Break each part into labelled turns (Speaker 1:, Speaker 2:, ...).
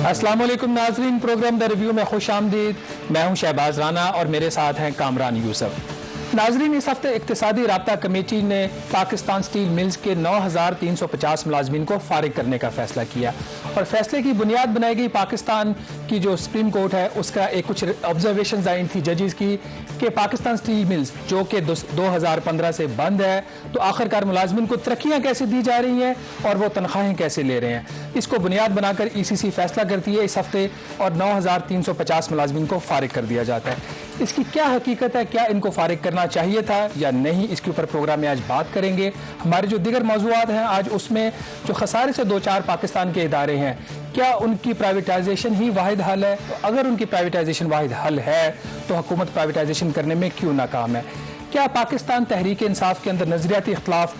Speaker 1: السلام علیکم ناظرین، پروگرام دا ریویو میں خوش آمدید۔ میں ہوں شہباز رانا اور میرے ساتھ ہیں کامران یوسف۔ ناظرین، اس ہفتے اقتصادی رابطہ کمیٹی نے پاکستان سٹیل ملز کے 9350 ملازمین کو فارغ کرنے کا فیصلہ کیا، اور فیصلے کی بنیاد بنائی گئی پاکستان کی جو سپریم کورٹ ہے اس کا ایک کچھ آبزرویشنز آئی تھی ججز کی کہ پاکستان سٹیل ملز جو کہ 2015 سے بند ہے تو آخرکار ملازمین کو ترقیاں کیسے دی جا رہی ہیں اور وہ تنخواہیں کیسے لے رہے ہیں۔ اس کو بنیاد بنا کر ای سی سی فیصلہ کرتی ہے اس ہفتے، اور 9350 ملازمین کو فارغ کر دیا جاتا ہے۔ اس کی کیا حقیقت ہے، کیا ان کو فارغ کرنا چاہیے تھا یا نہیں، اس کے اوپر پروگرام میں آج بات کریں گے۔ ہمارے جو دیگر موضوعات ہیں آج، اس میں جو خسارے سے دو چار پاکستان کے ادارے ہیں، کیا ان کی پرائیویٹائزیشن ہی واحد حل ہے؟ تو اگر ان کی پرائیویٹائزیشن واحد حل ہے تو حکومت پرائیویٹائزیشن کرنے میں کیوں ناکام ہے؟ کیا پاکستان تحریک انصاف کے اندر نظریاتی اختلاف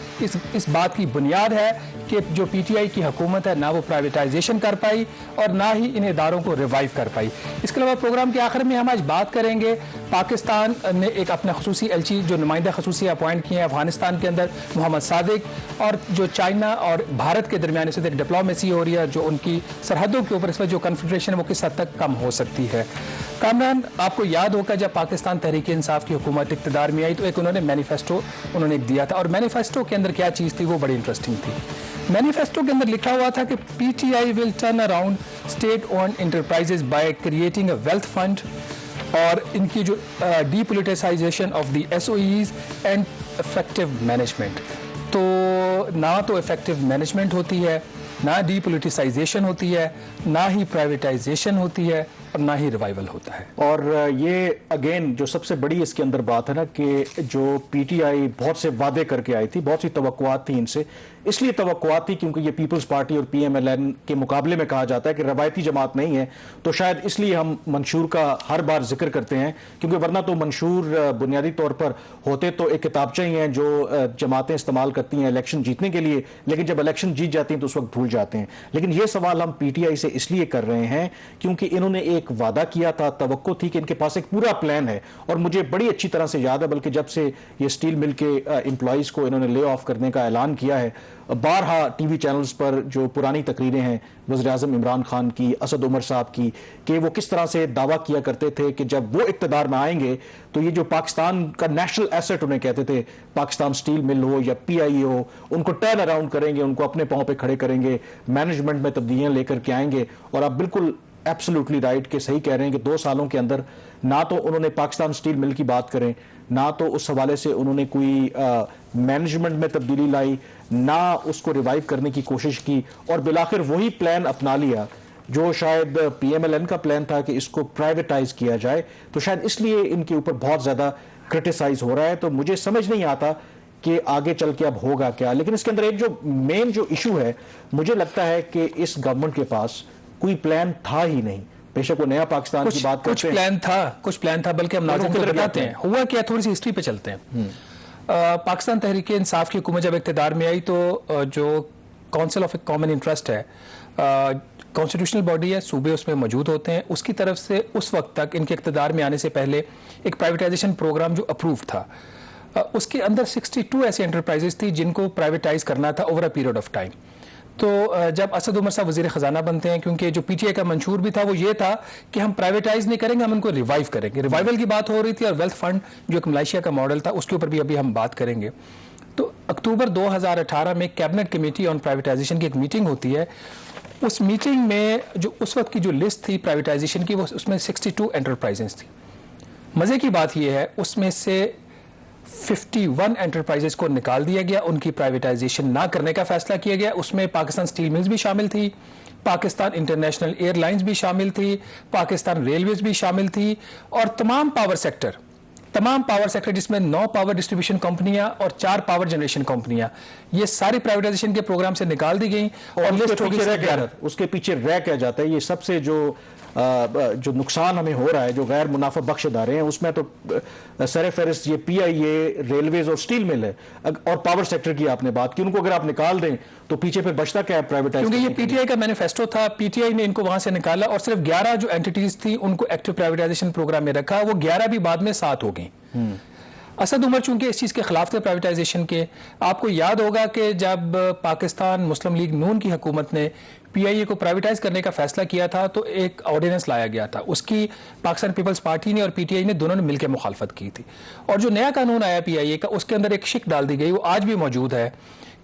Speaker 1: اس بات کی بنیاد ہے کہ جو پی ٹی آئی کی حکومت ہے نہ وہ پرائیویٹائزیشن کر پائی اور نہ ہی ان اداروں کو ریوائیو کر پائی؟ اس کے علاوہ پروگرام کے آخر میں ہم آج بات کریں گے، پاکستان نے ایک اپنا خصوصی ایلچی جو نمائندہ خصوصی اپوائنٹ کیے ہیں افغانستان کے اندر، محمد صادق، اور جو چائنا اور بھارت کے درمیان اس وقت ڈپلومیسی ہو رہی ہے، جو ان کی سرحدوں کے اوپر اس وقت جو کنفیڈریشن ہے وہ کس حد تک کم ہو سکتی ہے۔ کامران، آپ کو یاد ہوگا جب پاکستان تحریک انصاف کی حکومت اقتدار میں آئی تو ایک انہوں نے مینیفیسٹو دیا تھا، اور مینیفیسٹو کے اندر کیا چیز تھی وہ بڑی انٹرسٹنگ تھی۔ مینیفیسٹو کے اندر لکھا ہوا تھا کہ P T I will turn around state owned enterprises by creating a wealth fund, اور ان کی جو D politicisation of the S O as and effective management. تو نہ تو افیکٹو مینجمنٹ ہوتی ہے، نہ ڈی پولیٹیسائزیشن ہوتی ہے، نہ ہی پرائیویٹائزیشن ہوتی ہے، اور نہ ہی ریوائیول ہوتا ہے۔
Speaker 2: اور یہ اگین جو سب سے بڑی اس کے اندر بات ہے نا کہ جو پی ٹی آئی بہت سے وعدے کر کے آئی تھی، بہت سی توقعات تھی ان سے، اس لیے توقعات تھی کیونکہ یہ پیپلز پارٹی اور پی ایم ایل این کے مقابلے میں کہا جاتا ہے کہ روایتی جماعت نہیں ہے، تو شاید اس لیے ہم منشور کا ہر بار ذکر کرتے ہیں، کیونکہ ورنہ تو منشور بنیادی طور پر ہوتے تو ایک کتابچہ ہی ہیں جو جماعتیں استعمال کرتی ہیں الیکشن جیتنے کے لیے، لیکن جب الیکشن جیت جاتی ہیں تو اس وقت بھول جاتے ہیں۔ لیکن یہ سوال ہم پی ٹی آئی سے اس لیے کر رہے ہیں کیونکہ انہوں نے ایک وعدہ کیا تھا، توقع تھی کہ ان کے پاس ایک پورا پلان ہے، اور مجھے بڑی اچھی طرح سے یاد ہے، بلکہ جب سے یہ سٹیل مل کے امپلائیز کو انہوں نے لے آف کرنے کا اعلان کیا ہے، بارہا ٹی وی چینلز پر جو پرانی تقریریں ہیں وزیر اعظم عمران خان کی، اسد عمر صاحب کی، کہ وہ کس طرح سے دعویٰ کیا کرتے تھے کہ جب وہ اقتدار میں آئیں گے تو یہ جو پاکستان کا نیشنل ایسٹ انہیں کہتے تھے، پاکستان سٹیل مل ہو یا پی آئی اے ہو، ان کو ٹرن اراؤنڈ کریں گے، ان کو اپنے پاؤں پہ کھڑے کریں گے، مینجمنٹ میں تبدیلیاں لے کر کے آئیں گے۔ اور آپ بالکل ایبسولوٹلی رائٹ کہ صحیح کہہ رہے ہیں کہ 2 سالوں کے اندر نہ تو انہوں نے پاکستان سٹیل مل کی بات کریں، نہ تو اس حوالے سے انہوں نے کوئی مینجمنٹ میں تبدیلی لائی، نہ اس کو ریوائیو کرنے کی کوشش کی، اور بالآخر وہی پلان اپنا لیا جو شاید پی ایم ایل این کا پلان تھا کہ اس کو پرائیویٹائز کیا جائے۔ تو شاید اس لیے ان کے اوپر بہت زیادہ کرٹیسائز ہو رہا ہے۔ تو مجھے سمجھ نہیں آتا کہ آگے چل کے اب ہوگا کیا، لیکن اس کے اندر ایک جو مین جو ایشو ہے، مجھے لگتا ہے کہ اس گورنمنٹ کے پاس کوئی پلان تھا ہی نہیں۔ بے شک وہ نیا پاکستان کی بات کرتے ہیں،
Speaker 1: کچھ پلان تھا، بلکہ ہم ناظرین کو بتاتے ہیں ہوا کیا، تھوڑی سی ہسٹری پہ چلتے ہیں۔ پاکستان تحریک انصاف کی حکومت جب اقتدار میں آئی تو جو کونسل آف کامن انٹرسٹ ہے، کانسٹیٹیوشنل باڈی ہے، صوبے اس میں موجود ہوتے ہیں، اس کی طرف سے اس وقت تک ان کے اقتدار میں آنے سے پہلے ایک پرائیویٹائزیشن پروگرام جو اپروو تھا، اس کے اندر 62 ایسی انٹرپرائزز تھی جن کو پرائیویٹائز کرنا تھا over a period of time. تو جب اسد عمر صاحب وزیر خزانہ بنتے ہیں، کیونکہ جو پی ٹی آئی کا منشور بھی تھا وہ یہ تھا کہ ہم پرائیویٹائز نہیں کریں گے، ہم ان کو ریوائیو کریں گے۔ ریوائیول کی بات ہو رہی تھی، اور ویلتھ فنڈ جو ایک ملائیشیا کا ماڈل تھا اس کے اوپر بھی ابھی ہم بات کریں گے۔ تو اکتوبر 2018 میں کیبنٹ کمیٹی آن پرائیویٹائزیشن کی ایک میٹنگ ہوتی ہے۔ اس میٹنگ میں جو اس وقت کی جو لسٹ تھی پرائیویٹائزیشن کی، وہ اس میں 62 انٹرپرائزز تھی۔ مزے کی بات یہ ہے اس میں سے 51 انٹرپرائزز کو نکال دیا گیا، ان کی پرائیویٹائزیشن نہ کرنے کا فیصلہ کیا گیا۔ اس میں پاکستان سٹیل ملز بھی شامل تھی، پاکستان انٹرنیشنل ایئر لائنز بھی شامل تھی، پاکستان ریلویز بھی شامل تھی، اور تمام پاور سیکٹر جس میں 9 پاور ڈسٹریبیوشن کمپنیاں اور 4 پاور جنریشن کمپنیاں، یہ ساری پرائیویٹائزیشن کے پروگرام سے نکال دی گئیں، اور لسٹ ہو گئی۔
Speaker 2: اس کے پیچھے رہ کیا جاتا ہے، یہ سب سے جو جو نقصان ہمیں ہو رہا ہے جو غیر منافع بخش ادارے ہیں اس میں تو سر فہرست یہ پی آئی اے، ریلویز اور اسٹیل مل ہے، اور پاور سیکٹر کی آپ نے بات کی، ان کو اگر آپ نکال دیں تو پیچھے پھر بچتا کیا ہے پرائیویٹائز؟
Speaker 1: کیونکہ یہ پی ٹی آئی کا مینیفیسٹو تھا، پی ٹی آئی نے ان کو وہاں سے نکالا اور صرف 11 جو اینٹیٹیز تھی ان کو ایکٹیو پرائیویٹائزیشن پروگرام میں رکھا، وہ 11 بھی بعد میں 7 ہو گئیں۔ اسد عمر چونکہ اس چیز کے خلاف تھے پرائیویٹائزیشن کے، آپ کو یاد ہوگا کہ جب پاکستان مسلم لیگ نون کی حکومت نے پی آئی اے کو پرائیویٹائز کرنے کا فیصلہ کیا تھا تو ایک آرڈیننس لایا گیا تھا، اس کی پاکستان پیپلز پارٹی نے اور پی ٹی آئی نے دونوں نے مل کے مخالفت کی تھی، اور جو نیا قانون آیا پی آئی اے کا اس کے اندر ایک شک ڈال دی گئی، وہ آج بھی موجود ہے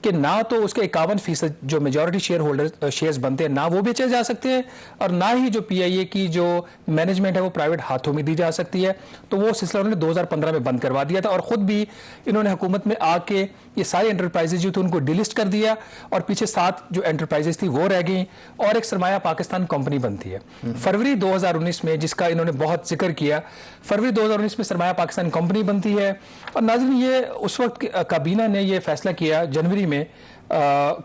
Speaker 1: کہ نہ تو اس کے 51% جو میجورٹی شیئر ہولڈر شیئرز بنتے ہیں نہ وہ بیچے جا سکتے ہیں، اور نہ ہی جو پی آئی اے کی جو مینجمنٹ ہے وہ پرائیویٹ ہاتھوں میں دی جا سکتی ہے۔ تو وہ سلسلہ انہوں نے 2015 میں بند کروا دیا تھا، اور خود بھی انہوں نے حکومت میں آ کے یہ ساری انٹرپرائزز جو تھی ان کو ڈیلسٹ کر دیا، اور پیچھے 7 جو انٹرپرائزز تھی وہ رہ گئیں، اور ایک سرمایہ پاکستان کمپنی بنتی ہے۔ فروری 2019 میں، جس کا انہوں نے بہت ذکر کیا، فروری 2019 میں سرمایہ پاکستان کمپنی بنتی ہے، اور ناظرین یہ اس وقت کابینہ نے یہ فیصلہ کیا جنوری میں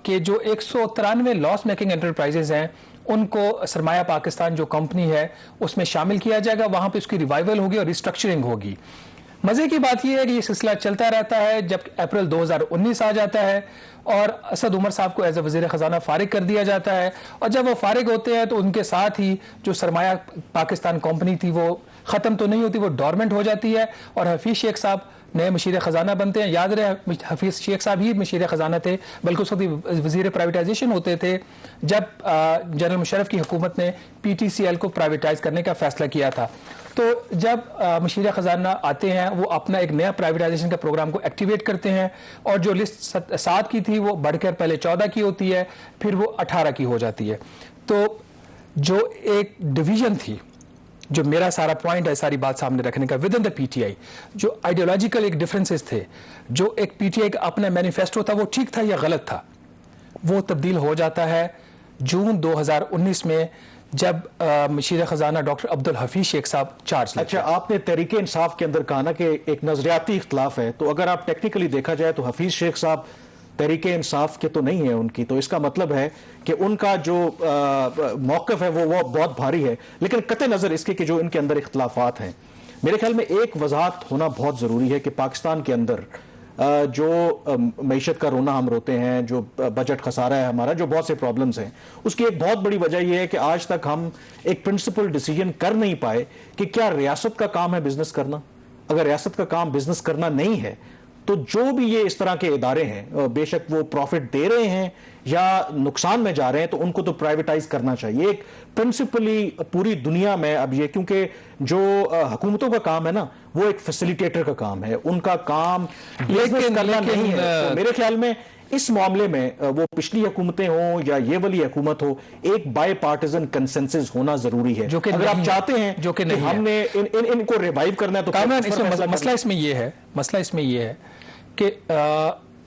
Speaker 1: کہ جو 193 لاس میکنگ انٹرپرائزز ہیں ان کو سرمایہ پاکستان جو کمپنی ہے اس میں شامل کیا جائے گا، وہاں پہ اس کی ریوائول ہوگی اور ریسٹرکچرنگ ہوگی۔ مزے کی بات یہ ہے کہ یہ سلسلہ چلتا رہتا ہے، جب اپریل 2019 آ جاتا ہے اور اسد عمر صاحب کو ایز اے وزیر خزانہ فارغ کر دیا جاتا ہے، اور جب وہ فارغ ہوتے ہیں تو ان کے ساتھ ہی جو سرمایہ پاکستان کمپنی تھی وہ ختم تو نہیں ہوتی، وہ ڈورمنٹ ہو جاتی ہے، اور حفیظ شیخ صاحب نئے مشیر خزانہ بنتے ہیں۔ یاد رہے حفیظ شیخ صاحب ہی مشیر خزانہ تھے، بلکہ اس وقت وزیر پرائیویٹائزیشن ہوتے تھے جب جنرل مشرف کی حکومت نے پی ٹی سی ایل کو پرائیویٹائز کرنے کا فیصلہ کیا تھا۔ تو جب مشیر خزانہ آتے ہیں وہ اپنا ایک نیا پرائیویٹائزیشن کا پروگرام کو ایکٹیویٹ کرتے ہیں، اور جو لسٹ 7 کی تھی وہ بڑھ کر پہلے 14 کی ہوتی ہے، پھر وہ 18 کی ہو جاتی ہے۔ تو جو ایک ڈویژن تھی، جو میرا سارا پوائنٹ ہے ساری بات سامنے رکھنے کا، with in the P T I جو آئیڈیولوجیکل ایک ڈفرینسز تھے، جو ایک پی ٹی آئی کا اپنا مینیفیسٹو تھا وہ ٹھیک تھا یا غلط تھا، وہ تبدیل ہو جاتا ہے جون 2019 میں جب مشیر خزانہ ڈاکٹر عبدالحفیظ شیخ صاحب چارج لیتے ہیں۔
Speaker 2: اچھا، آپ نے تحریک انصاف کے اندر کہا نا کہ ایک نظریاتی اختلاف ہے، تو اگر آپ ٹیکنیکلی دیکھا جائے تو حفیظ شیخ صاحب تحریک انصاف کے تو نہیں ہے ان کی، تو اس کا مطلب ہے کہ ان کا جو موقف ہے وہ بہت بھاری ہے، لیکن قطع نظر اس کے کہ جو ان کے اندر اختلافات ہیں، میرے خیال میں ایک وضاحت ہونا بہت ضروری ہے کہ پاکستان کے اندر جو معیشت کا رونا ہم روتے ہیں، جو بجٹ خسارہ ہے ہمارا، جو بہت سے پرابلمز ہیں، اس کی ایک بہت بڑی وجہ یہ ہے کہ آج تک ہم ایک پرنسپل ڈیسیجن کر نہیں پائے کہ کیا ریاست کا کام ہے بزنس کرنا۔ اگر ریاست کا کام بزنس کرنا نہیں ہے تو جو بھی یہ اس طرح کے ادارے ہیں، بے شک وہ پروفٹ دے رہے ہیں یا نقصان میں جا رہے ہیں، تو ان کو تو پرائیویٹائز کرنا چاہیے۔ ایک پرنسپلی پوری دنیا میں اب یہ، کیونکہ جو حکومتوں کا کام ہے نا وہ ایک فیسیلیٹیٹر کا کام ہے، ان کا کام بزنس کرنا نہیں ہے۔ تو میرے خیال میں اس معاملے میں وہ پچھلی حکومتیں ہوں یا یہ والی حکومت ہو، ایک بائی پارٹیزن کنسنسس ہونا ضروری ہے۔ اگر آپ چاہتے ہیں کہ ہم نے ان کو ریوائیو کرنا ہے تو
Speaker 1: مسئلہ اس میں یہ ہے کہ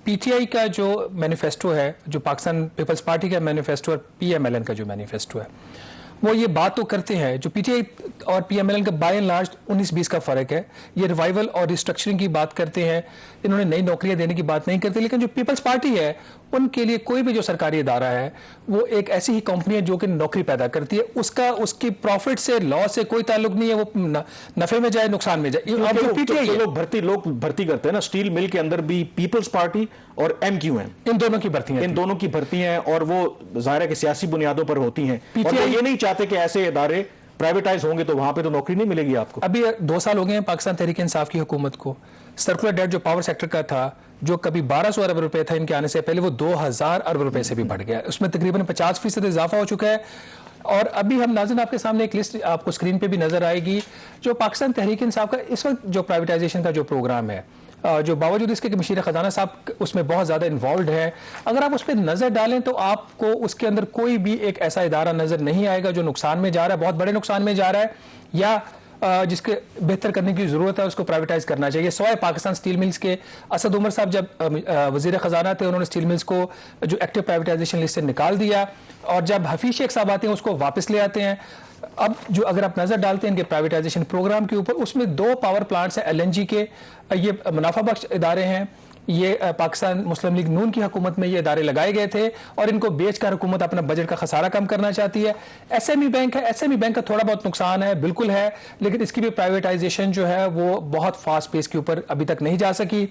Speaker 1: پی ٹی آئی کا جو مینیفیسٹو ہے، جو پاکستان پیپلز پارٹی کا مینیفیسٹو اور پی ایم ایل این کا جو مینیفیسٹو ہے، وہ یہ بات تو کرتے ہیں، جو پی ٹی آئی اور پی ایم ایل این کا بائی اینڈ لارج 19-20 کا فرق ہے، یہ ریوائول اور ریسٹرکچرنگ کی بات کرتے ہیں، انہوں نے نئی نوکریاں دینے کی بات نہیں کرتے، لیکن جو پیپلز پارٹی ہے ان کے لیے کوئی بھی جو سرکاری ادارہ ہے وہ ایک ایسی ہی کمپنی ہے جو کہ نوکری پیدا کرتی ہے، اس کی پروفٹ سے لاس سے کوئی تعلق نہیں ہے، وہ نفع میں جائے نقصان میں جائے۔
Speaker 2: لوگ بھرتی کرتے ہیں نا، اسٹیل مل کے اندر بھی پیپلز پارٹی اور ایم کیو ایم،
Speaker 1: ان دونوں کی بھرتی ہیں
Speaker 2: اور وہ ظاہر ہے کہ سیاسی بنیادوں پر ہوتی ہیں، اور وہ یہ نہیں چاہتے کہ ایسے ادارے پرائیویٹائز ہوں گے تو وہاں پہ تو نوکری نہیں ملے گی آپ کو۔
Speaker 1: ابھی 2 سال ہو گئے ہیں پاکستان تحریک انصاف کی حکومت کو، سرکولر ڈیٹ جو پاور سیکٹر کا تھا، جو کبھی 1200 ارب روپے تھا ان کے آنے سے پہلے، وہ 2000 ارب روپے سے بھی بڑھ گیا، اس میں تقریباً 50% اضافہ ہو چکا ہے۔ اور ابھی ہم ناظرین آپ کے سامنے ایک لسٹ آپ کو اسکرین پہ بھی نظر آئے گی، جو پاکستان تحریک انصاف کا اس وقت جو پرائیویٹائزیشن کا جو پروگرام ہے، جو باوجود اس کے کہ مشیر خزانہ صاحب اس میں بہت زیادہ انوالوڈ ہے، اگر آپ اس پہ نظر ڈالیں تو آپ کو اس کے اندر کوئی بھی ایک ایسا ادارہ نظر نہیں آئے گا جو نقصان میں جا رہا ہے، بہت بڑے نقصان میں جا رہا ہے، یا جس کے بہتر کرنے کی ضرورت ہے، اس کو پرائیویٹائز کرنا چاہیے۔ سوائے پاکستان اسٹیل ملز کے، اسد عمر صاحب جب وزیر خزانہ تھے انہوں نے اسٹیل ملز کو جو ایکٹیو پرائیویٹائزیشن لسٹ سے نکال دیا، اور جب حفیظ شیخ صاحب آتے ہیں اس کو واپس لے آتے ہیں۔ اب جو اگر آپ نظر ڈالتے ہیں ان کے پرائیویٹائزیشن پروگرام کے اوپر، اس میں 2 پاور پلانٹس ہیں ایل این جی کے، یہ منافع بخش ادارے ہیں، یہ پاکستان مسلم لیگ نون کی حکومت میں یہ ادارے لگائے گئے تھے اور ان کو بیچ کر حکومت اپنا بجٹ کا خسارہ کم کرنا چاہتی ہے. ایس ایم ای بینک ہے, ایس ایم ای بینک کا تھوڑا بہت نقصان ہے, بالکل ہے, لیکن اس کی بھی پرائیویٹائزیشن جو ہے وہ بہت فاسٹ پیس کے اوپر ابھی تک نہیں جا سکی.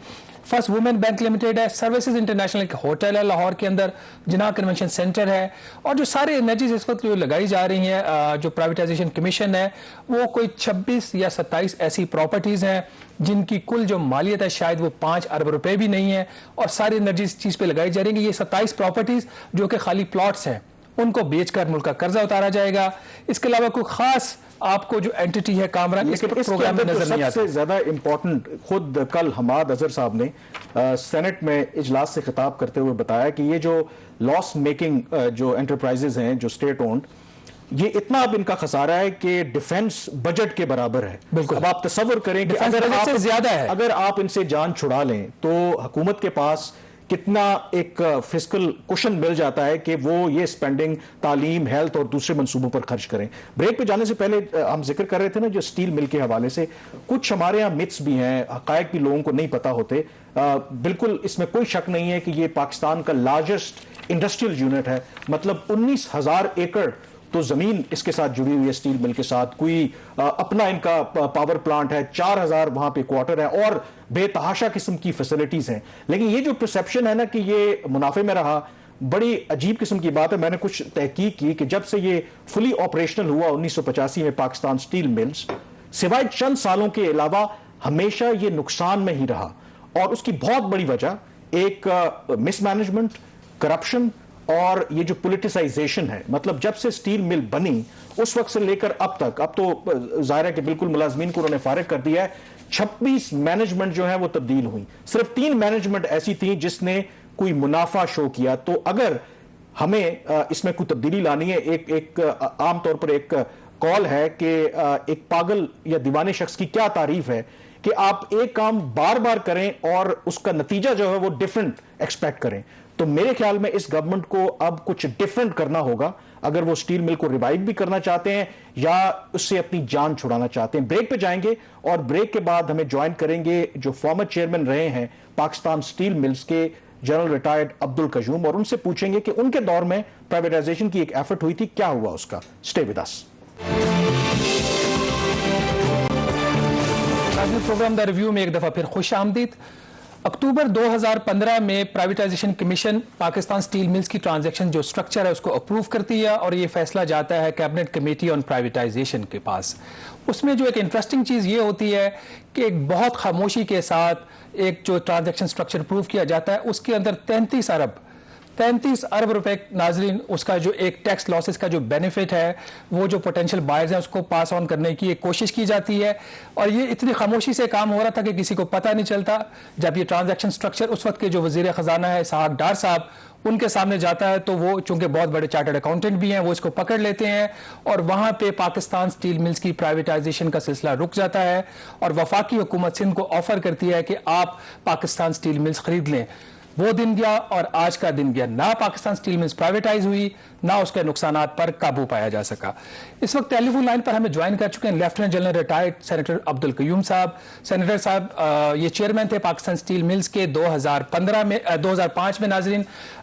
Speaker 1: فرسٹ وومن بینک لمیٹڈ ہے, سروسز انٹرنیشنل ایک ہوٹل ہے لاہور کے اندر, جناح کنونشن سینٹر ہے, اور جو سارے انرجیز اس وقت جو لگائی جا رہی ہیں, جو پرائیویٹائزیشن کمیشن ہے وہ کوئی 26 یا 27 ایسی پراپرٹیز ہیں جن کی کل جو مالیت ہے شاید وہ 5 ارب روپے بھی نہیں ہے, اور ساری انرجی اس چیز پہ لگائی جا رہی ہے. یہ 27 پراپرٹیز جو کہ خالی پلاٹس ہیں ان کو بیچ کر ملک کا قرضہ اتارا جائے گا. اس کے علاوہ کوئی خاص آپ کو جو اینٹی ہے کامران اس پروگرام میں نظر نہیں آتا.
Speaker 2: سب سے زیادہ امپورٹنٹ, خود کل حماد اظہر صاحب نے سینٹ میں اجلاس سے خطاب کرتے ہوئے بتایا کہ یہ جو لاس میکنگ جو انٹرپرائزز ہیں جو اسٹیٹ اونڈ, یہ اتنا اب ان کا خسارہ ہے کہ ڈیفنس بجٹ کے برابر ہے.
Speaker 1: بالکل.
Speaker 2: اب آپ تصور کریں کہ اگر آپ ان سے جان چھڑا لیں تو حکومت کے پاس کتنا ایک فسکل کوشن مل جاتا ہے کہ وہ یہ سپینڈنگ تعلیم, ہیلتھ اور دوسرے منصوبوں پر خرچ کریں. بریک پہ جانے سے پہلے ہم ذکر کر رہے تھے نا جو سٹیل مل کے حوالے سے, کچھ ہمارے ہاں متس بھی ہیں, حقائق بھی لوگوں کو نہیں پتا ہوتے. بالکل اس میں کوئی شک نہیں ہے کہ یہ پاکستان کا لارجسٹ انڈسٹریل یونٹ ہے, مطلب 19,000 ایکڑ تو زمین اس کے ساتھ جڑی ہوئی ہے اسٹیل مل کے ساتھ. کوئی اپنا ان کا پاور پلانٹ ہے, 4,000 وہاں پہ کوارٹر ہے, اور بے تحاشا قسم کی فیسلٹیز ہیں. لیکن یہ جو پرسیپشن ہے نا کہ یہ منافع میں رہا, بڑی عجیب قسم کی بات ہے. میں نے کچھ تحقیق کی کہ جب سے یہ فلی آپریشنل ہوا 1985 میں پاکستان اسٹیل ملز, سوائے چند سالوں کے علاوہ ہمیشہ یہ نقصان میں ہی رہا. اور اس کی بہت بڑی وجہ ایک مس مینجمنٹ, کرپشن اور یہ جو پولیٹیسائزیشن ہے. مطلب جب سے اسٹیل مل بنی اس وقت سے لے کر اب تک, اب تو ظاہر ہے کہ بالکل ملازمین کو انہوں نے فارغ کر دیا ہے, 26 مینجمنٹ جو ہیں وہ تبدیل ہوئی. صرف 3 مینجمنٹ ایسی تھیں جس نے کوئی منافع شو کیا. تو اگر ہمیں اس میں کوئی تبدیلی لانی ہے, ایک عام طور پر ایک کال ہے کہ ایک پاگل یا دیوانے شخص کی کیا تعریف ہے کہ آپ ایک کام بار بار کریں اور اس کا نتیجہ جو ہے وہ ڈیفرنٹ ایکسپیکٹ کریں. تو میرے خیال میں اس گورنمنٹ کو اب کچھ ڈیفرنٹ کرنا ہوگا اگر وہ اسٹیل مل کو ریوائیو بھی کرنا چاہتے ہیں یا اس سے اپنی جان چھڑانا چاہتے ہیں. بریک پہ جائیں گے اور بریک کے بعد ہمیں جوائن کریں گے جو فارمر چیئرمین رہے ہیں پاکستان اسٹیل ملز کے, جنرل ریٹائرڈ عبد القیوم, اور ان سے پوچھیں گے کہ ان کے دور میں پرائیویٹائزیشن کی ایک ایفرٹ ہوئی تھی, کیا ہوا اس کا. Stay with us.
Speaker 1: Programme the review میں ایک دفعہ پھر خوش آمدید. اکتوبر 2015 میں privatisation commission Pakistan steel mills کی ٹرانزیکشن جو سٹرکچر ہے اس کو اپروو کرتی ہے اور یہ فیصلہ جاتا ہے کیبنٹ کمیٹی آن پرائیویٹائزیشن کے پاس. اس میں جو ایک انٹرسٹنگ چیز یہ ہوتی ہے کہ ایک بہت خاموشی کے ساتھ ایک جو ٹرانزیکشن سٹرکچر اپروو کیا جاتا ہے اس کے اندر 33 ارب روپے ناظرین اس کا جو ایک ٹیکس لاسز کا جو بینیفٹ ہے وہ جو پوٹینشیل بائرز ہیں اس کو پاس آن کرنے کی ایک کوشش کی جاتی ہے. اور یہ اتنی خاموشی سے کام ہو رہا تھا کہ کسی کو پتہ نہیں چلتا. جب یہ ٹرانزیکشن سٹرکچر اس وقت کے جو وزیر خزانہ ہے اسحاق ڈار صاحب ان کے سامنے جاتا ہے تو وہ چونکہ بہت بڑے چارٹرڈ اکاؤنٹنٹ بھی ہیں وہ اس کو پکڑ لیتے ہیں اور وہاں پہ پاکستان اسٹیل ملز کی پرائیویٹائزیشن کا سلسلہ رک جاتا ہے اور وفاقی حکومت سندھ کو آفر کرتی ہے کہ آپ پاکستان اسٹیل ملز خرید لیں. وہ دن گیا اور آج کا دن گیا, نہ پاکستان اسٹیل ملز پرائیویٹائز ہوئی نہ اس کے نقصانات پر قابو پایا جا سکا. اس وقت ٹیلی فون لائن پر ہمیں جوائن کر چکے ہیں لیفٹیننٹ جنرل ریٹائرڈ سینیٹر عبد القیوم صاحب. سینیٹر صاحب یہ چیئرمین تھے پاکستان اسٹیل ملز کے 2005 میں ناظرین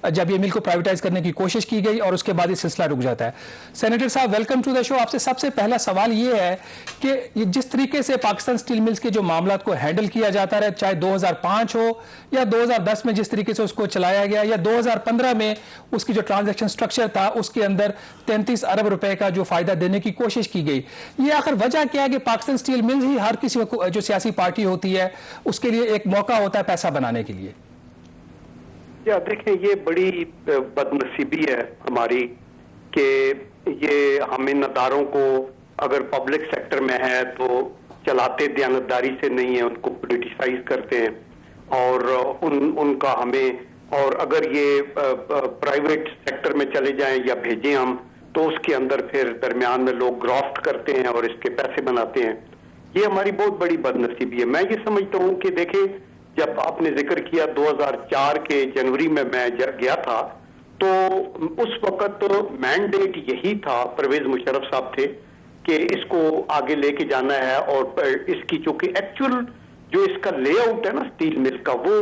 Speaker 1: جب یہ مل کو پرائیویٹائز کرنے کی کوشش کی گئی اور اس کے بعد یہ سلسلہ رک جاتا ہے. سینیٹر صاحب ویلکم ٹو دا شو. آپ سے سب سے پہلا سوال یہ ہے کہ جس طریقے سے پاکستان اسٹیل ملز کے جو معاملات کو ہینڈل کیا جاتا رہا چاہے 2005 ہو یا 2010 میں جس طریقے سے اس کو چلایا گیا یا 2015 میں اس کی جو ٹرانزیکشن سٹرکچر تھا اس کے اندر 33 ارب روپے کا جو فائدہ دینے کی کوشش کی گئی, یہ آخر وجہ کیا ہے کہ پاکستان اسٹیل ملز ہی ہر کسی جو سیاسی پارٹی ہوتی ہے اس کے لیے ایک موقع ہوتا ہے پیسہ بنانے کے لیے؟
Speaker 3: دیکھیں یہ بڑی بد نصیبی ہے ہماری کہ یہ ہم ان اداروں کو اگر پبلک سیکٹر میں ہے تو چلاتے دیانتداری سے نہیں ہے, ان کو پولیٹیسائز کرتے ہیں اور ان کا ہمیں, اور اگر یہ پرائیویٹ سیکٹر میں چلے جائیں یا بھیجیں ہم تو اس کے اندر پھر درمیان میں لوگ گرافٹ کرتے ہیں اور اس کے پیسے بناتے ہیں. یہ ہماری بہت بڑی بد نصیبی ہے. میں یہ سمجھتا ہوں کہ دیکھیں جب آپ نے ذکر کیا 2004 کے جنوری میں گیا تھا تو اس وقت مینڈیٹ یہی تھا, پرویز مشرف صاحب تھے کہ اس کو آگے لے کے جانا ہے اور اس کی چونکہ ایکچوئل جو اس کا لے آؤٹ ہے نا اسٹیل مل کا وہ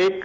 Speaker 3: 1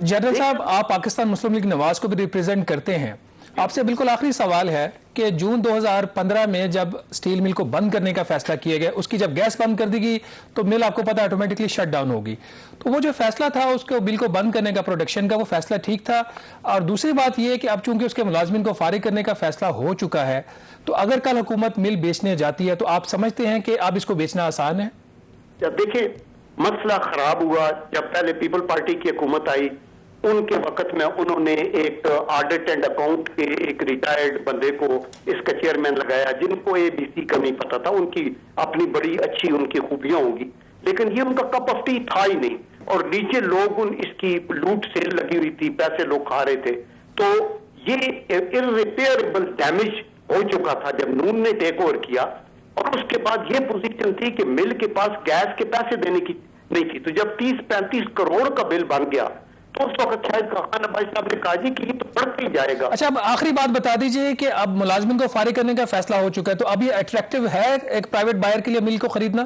Speaker 1: جنرل صاحب, آپ پاکستان مسلم لیگ نواز کو بھی ریپریزنٹ کرتے ہیں. آپ سے بالکل آخری سوال ہے کہ جون 2015 میں جب سٹیل مل کو بند کرنے کا فیصلہ کیا گیا, اس کی جب گیس بند کر دی گئی تو مل آپ کو پتا آٹومیٹکلی شٹ ڈاؤن ہوگی. تو وہ جو فیصلہ تھا اس کو مل کو بند کرنے کا, پروڈکشن کا, وہ فیصلہ ٹھیک تھا. اور دوسری بات یہ کہ اب چونکہ اس کے ملازمین کو فارغ کرنے کا فیصلہ ہو چکا ہے, تو اگر کل حکومت مل بیچنے جاتی ہے تو آپ سمجھتے ہیں کہ اب اس کو بیچنا آسان ہے؟
Speaker 3: دیکھیں, مسئلہ خراب ہوا جب پہلے پیپل پارٹی کی حکومت آئی. ان کے وقت میں انہوں نے ایک آڈٹ اینڈ اکاؤنٹ کے ایک ریٹائرڈ بندے کو اس کا چیئرمین لگایا, جن کو اے بی سی کا نہیں پتا تھا. ان کی اپنی بڑی اچھی ان کی خوبیاں ہوں گی, لیکن یہ ان کا کپ آف ٹی تھا ہی نہیں. اور نیچے لوگ اس کی لوٹ سیل لگی ہوئی تھی, پیسے لوگ کھا رہے تھے. تو یہ irreparable ڈیمیج ہو چکا تھا جب نون نے ٹیک اوور کیا. اور اس کے بعد یہ پوزیشن تھی کہ مل کے پاس گیس کے پیسے دینے کی نہیں تھی. تو جب 30-35 کروڑ کا بل بن گیا تو اس وقت شاید خان عباس صاحب نے کہا جی کہ یہ تو بڑھتا ہی جائے گا.
Speaker 1: اچھا, اب آخری بات بتا دیجئے کہ اب ملازمین کو فارغ کرنے کا فیصلہ ہو چکا ہے, تو اب یہ اٹریکٹیو ہے ایک پرائیویٹ بائر کے لیے مل کو خریدنا؟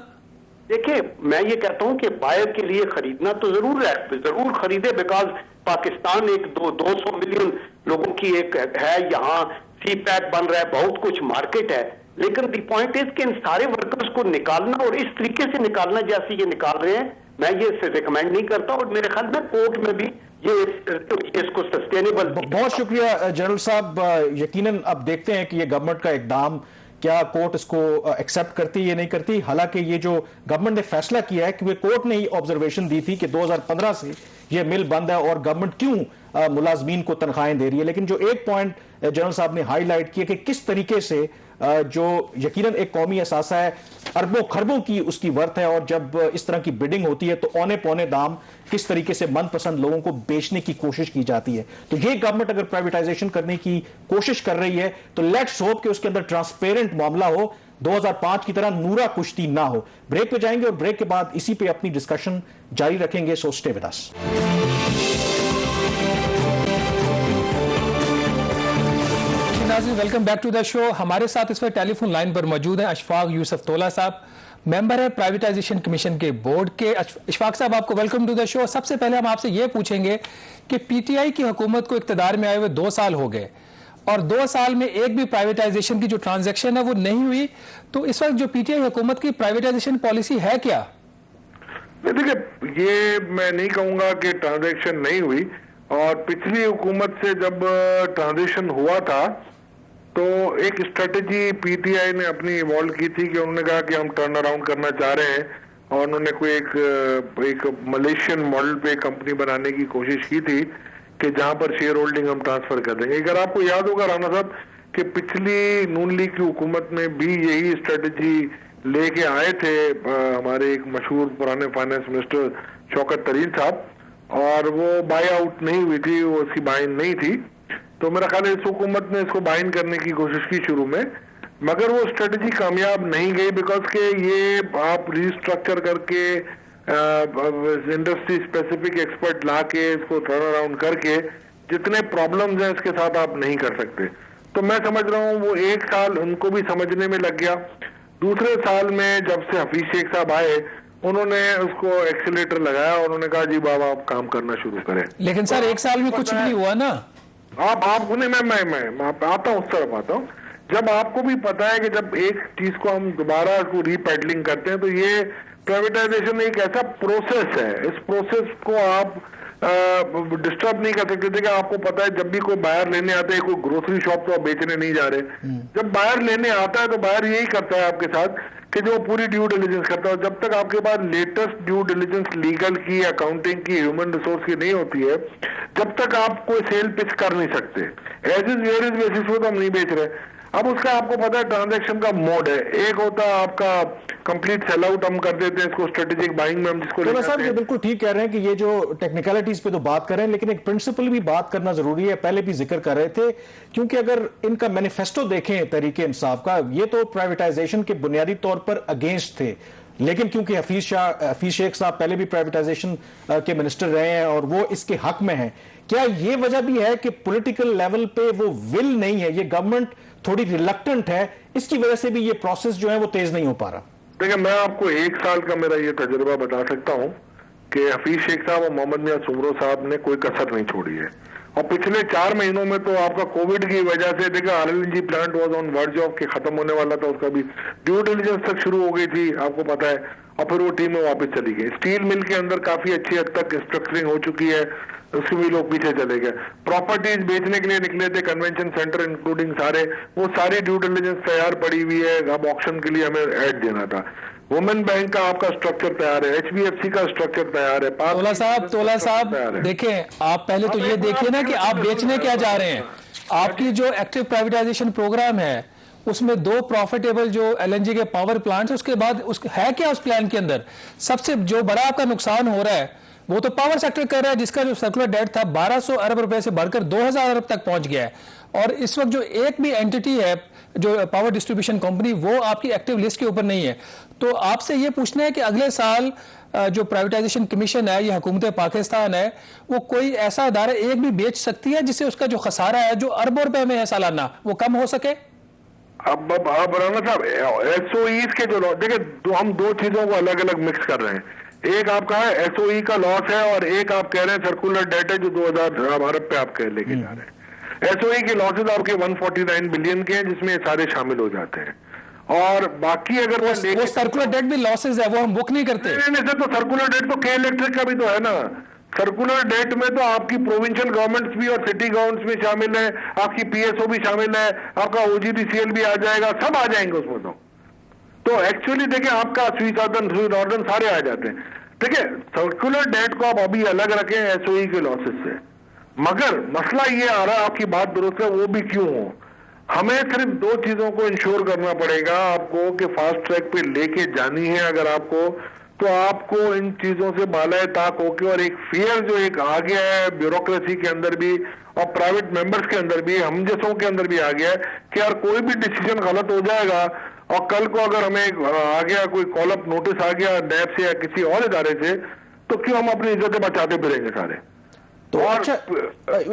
Speaker 3: دیکھیں, میں یہ کہتا ہوں کہ بائر کے لیے خریدنا تو ضرور ہے, ضرور خریدے, بیکاز پاکستان ایک 200 ملین لوگوں کی ایک ہے, یہاں سی پیک بن رہا ہے, بہت کچھ مارکیٹ ہے. لیکن دی پوائنٹ از کہ ان سارے ورکرز کو نکالنا اور اس طریقے سے نکالنا جیسے یہ نکال رہے ہیں, میں یہ ریکمینڈ نہیں کرتا. اور میرے خیال میں کورٹ میں بھی یہ اس کو سسٹینیبل.
Speaker 2: بہت شکریہ جنرل صاحب. یقیناً اب دیکھتے ہیں کہ یہ گورنمنٹ کا اقدام کیا کورٹ اس کو ایکسیپٹ کرتی ہے یا نہیں کرتی. حالانکہ یہ جو گورنمنٹ نے فیصلہ کیا ہے, کیونکہ کورٹ نے ہی آبزرویشن دی تھی کہ 2015 سے یہ مل بند ہے اور گورنمنٹ کیوں ملازمین کو تنخواہیں دے رہی ہے. لیکن جو ایک پوائنٹ جنرل صاحب نے ہائی لائٹ کیا کہ کس طریقے سے جو یقیناً ایک قومی اثاثہ ہے, اربوں خربوں کی اس کی ورتھ ہے, اور جب اس طرح کی بڈنگ ہوتی ہے تو اونے پونے دام کس طریقے سے من پسند لوگوں کو بیچنے کی کوشش کی جاتی ہے. تو یہ گورنمنٹ اگر پرائیویٹائزیشن کرنے کی کوشش کر رہی ہے تو لیٹس ہوپ کہ اس کے اندر ٹرانسپیرنٹ معاملہ ہو, 2005 کی طرح نورا کشتی نہ ہو. بریک پہ جائیں گے اور بریک کے بعد اسی پہ اپنی ڈسکشن جاری رکھیں گے. So stay with us.
Speaker 1: ناظرین, welcome back to the show. ہمارے ساتھ اس وقت ٹیلی فون لائن پر موجود ہیں اشفاق یوسف تولا صاحب, ممبر ہے پرائیویٹائزیشن کمیشن کے بورڈ کے. اشفاق صاحب, آپ کو ویلکم ٹو دا شو. سب سے پہلے ہم آپ سے یہ پوچھیں گے کہ پی ٹی آئی کی حکومت کو اقتدار میں آئے ہوئے 2 سال ہو گئے اور 2 سال میں ایک بھی پرائیویٹائزیشن کی جو ٹرانزیکشن ہے وہ نہیں ہوئی. تو اس وقت جو پی ٹی آئی حکومت کی پرائیویٹائزیشن پالیسی ہے کیا؟
Speaker 4: دیکھیں, یہ میں نہیں کہوں گا کہ ٹرانزیکشن نہیں ہوئی, اور پچھلی حکومت سے جب ٹرانزیکشن ہوا تھا تو ایک اسٹریٹجی پی ٹی آئی نے اپنی ایوالو کی تھی کہ انہوں نے کہا کہ ہم ٹرن اراؤنڈ کرنا چاہ رہے ہیں, اور انہوں نے کوئی ایک ملیشین ماڈل پہ کمپنی بنانے کی کوشش کی تھی کہ جہاں پر شیئر ہولڈنگ ہم ٹرانسفر کر دیں گے. اگر آپ کو یاد ہوگا رانا صاحب کہ پچھلی نون لیگ کی حکومت میں بھی یہی اسٹریٹجی لے کے آئے تھے ہمارے ایک مشہور پرانے فائنانس منسٹر شوکت طرین صاحب, اور وہ بائی آؤٹ نہیں ہوئی تھی, وہ اس کی بائن نہیں تھی. تو میرا خیال ہے اس حکومت نے اس کو بائن کرنے کی کوشش کی شروع میں, مگر وہ اسٹریٹجی کامیاب نہیں گئی, بیکاز کہ یہ آپ ریسٹرکچر کر کے انڈسٹری اسپیسیفک ایکسپرٹ لا کے اس کو ٹرن اراؤنڈ کر کے جتنے پرابلمز ہیں اس کے ساتھ آپ نہیں کر سکتے. تو میں سمجھ رہا ہوں وہ 1 سال ان کو بھی سمجھنے میں لگ گیا. دوسرے سال میں جب سے حفیظ شیخ صاحب آئے, انہوں نے اس کو ایکسیلیٹر لگایا اور انہوں نے کہا جی بابا آپ کام کرنا شروع کریں.
Speaker 1: لیکن سر 1 سال میں کچھ بھی نہیں ہوا نا.
Speaker 4: آپ میں آتا ہوں, اس طرف آتا ہوں. جب آپ کو بھی پتا ہے کہ جب ایک چیز کو ہم دوبارہ کو ری پیڈلنگ کرتے ہیں تو یہ پرائیویٹائزیشن ایک ایسا پروسیس ہے, اس پروسیس کو آپ ڈسٹرب نہیں کر سکتے تھے. کہ آپ کو پتا ہے جب بھی کوئی بائر لینے آتا ہے, کوئی گروسری شاپ تو آپ بیچنے نہیں جا رہے, جب بائر لینے آتا ہے تو بائر یہی کرتا ہے آپ کے ساتھ کہ جو پوری ڈیو ڈیلیجنس کرتا ہے. جب تک آپ کے پاس لیٹسٹ ڈیو ڈیلیجنس لیگل کی, اکاؤنٹنگ کی, ہیومن ریسورس کی نہیں ہوتی ہے, جب تک آپ کوئی سیل پچ کر نہیں سکتے. As is where is basis پہ تو ہم نہیں بیچ رہے. اب اس کا آپ کو پتا ہے ٹرانزیکشن کا موڈ ہے, ایک ہوتا ہے آپ کا کمپلیٹ سیل آؤٹ ہم کر دیتے ہیں اس کو اسٹریٹجک بائنگ میں, ہم جس کو
Speaker 2: صاحب یہ بالکل ٹھیک کہہ رہے ہیں کہ یہ جو ٹیکنیکلٹیز پہ تو بات کر رہے ہیں, لیکن ایک پرنسپل بھی بات کرنا ضروری ہے. پہلے بھی ذکر کر رہے تھے, کیونکہ اگر ان کا مینیفیسٹو دیکھیں تحریک انصاف کا, یہ تو پرائیویٹائزیشن کے بنیادی طور پر اگینسٹ تھے, لیکن کیونکہ حفیظ شیخ صاحب پہلے بھی پرائیویٹائزیشن کے منسٹر رہے ہیں اور وہ اس کے حق میں ہیں, کیا یہ وجہ بھی ہے کہ پولیٹیکل لیول پہ وہ ول نہیں ہے, یہ گورنمنٹ تھوڑی ریلکٹنٹ ہے, اس کی وجہ سے بھی یہ پروسیس جو ہے وہ تیز نہیں ہو پا رہا؟
Speaker 4: دیکھیں, میں آپ کو 1 سال کا میرا یہ تجربہ بتا سکتا ہوں کہ حفیظ شیخ صاحب اور محمد میاں سمرو صاحب نے کوئی کسر نہیں چھوڑی ہے. اور پچھلے 4 مہینوں میں تو آپ کا کووڈ کی وجہ سے دیکھا RLNG plant was on verge of کہ ختم ہونے والا تھا, اس کا بھی ڈیو ڈیلیجنس تک شروع ہو گئی تھی آپ کو پتا ہے, اور پھر وہ ٹیم میں واپس چلی گئی. اسٹیل مل کے اندر کافی اچھی حد تک اسٹرکچرنگ ہو چکی ہے, اس کے بھی لوگ پیچھے چلے گئے. پراپرٹیز بیچنے کے لیے نکلے تھے کنونشن سینٹر انکلوڈنگ سارے, وہ ساری ڈیو ڈیلیجنس تیار پڑی ہوئی ہے, اب آکشن کے لیے ہمیں ایڈ دینا تھا. وومن بینک کا آپ کا اسٹرکچر تیار ہے, HBFC کا اسٹرکچر تیار ہے.
Speaker 1: تولا صاحب دیکھیں, آپ پہلے تو یہ دیکھیے نا کہ آپ بیچنے کیا جا رہے ہیں. آپ کی جو ایکٹیو پرائیویٹائزیشن پروگرام ہے اس میں 2 پروفیٹیبل جو LNG کے پاور پلانٹس, اس کے بعد ہے کیا اس پلان کے اندر؟ سب سے جو بڑا آپ کا نقصان ہو رہا ہے وہ تو پاور سیکٹر کر رہا ہے, جس کا جو سرکولر ڈیٹ تھا 1200 ارب روپے سے بڑھ کر 2000 ارب تک پہنچ گیا ہے. اور اس وقت جو ایک بھی اینٹی ہے جو پاور ڈسٹریبیوشن کمپنی, وہ آپ کی ایکٹیو لسٹ کے اوپر نہیں ہے. تو آپ سے یہ پوچھنا ہے کہ اگلے سال جو پرائیویٹائزیشن کمیشن ہے, یہ حکومت پاکستان ہے, وہ کوئی ایسا ادارہ ایک بھی بیچ سکتی ہے جس سے اس کا جو خسارہ ہے جو اربوں روپے میں ہے سالانہ, وہ کم ہو سکے؟
Speaker 4: اب رانا صاحب SOEs کے جو دیکھیں ہم 2 چیزوں کو الگ الگ مکس کر رہے ہیں. ایک آپ کا ہے SOE کا لاس ہے, اور ایک آپ کہہ رہے ہیں سرکولر ڈیٹ ہے جو 2000 ارب پہ آپ لے کے جا رہے ہیں. SOE کے لاسز آپ کے 149 بلین کے ہیں, جس میں سارے شامل ہو جاتے ہیں. اور باقی اگر
Speaker 1: وہ سرکولر ڈیٹ بھی لاسز ہے, وہ ہم بک نہیں کرتے.
Speaker 4: نہیں سر, تو سرکولر ڈیٹ تو K-Electric کا بھی تو ہے نا. سرکولر ڈیٹ میں تو آپ کی پروونشل گورنمنٹس بھی اور سٹی گورنمنٹس بھی شامل ہیں, آپ کی PSO بھی شامل ہے, آپ کا OGDCL بھی آ جائے گا, سب آ جائیں گے اس میں. تو ایکچولی دیکھیں آپ کا سوئی ناردرن سارے آ جاتے ہیں. ٹھیک ہے, سرکولر ڈیٹ کو آپ ابھی الگ رکھیں SOE کے لاسز سے. مگر مسئلہ یہ آ رہا ہے, آپ کی بات درست ہے, وہ بھی کیوں ہو, ہمیں صرف 2 چیزوں کو انشور کرنا پڑے گا آپ کو کہ فاسٹ ٹریک پہ لے کے جانی ہے اگر آپ کو, تو آپ کو ان چیزوں سے بالائے طاق ہو کے, اور ایک فیئر جو ایک آ گیا ہے بیوروکریسی کے اندر بھی اور پرائیویٹ ممبرز کے اندر بھی, ہم جیسوں کے اندر بھی آ گیا ہے کہ یار کوئی بھی ڈیسیجن غلط ہو جائے گا, اور کل کو اگر ہمیں آ گیا کوئی کال اپ نوٹس آ گیا نیب سے یا کسی اور ادارے سے, تو کیوں ہم اپنی عزتیں بچاتے پھریں گے سارے. اور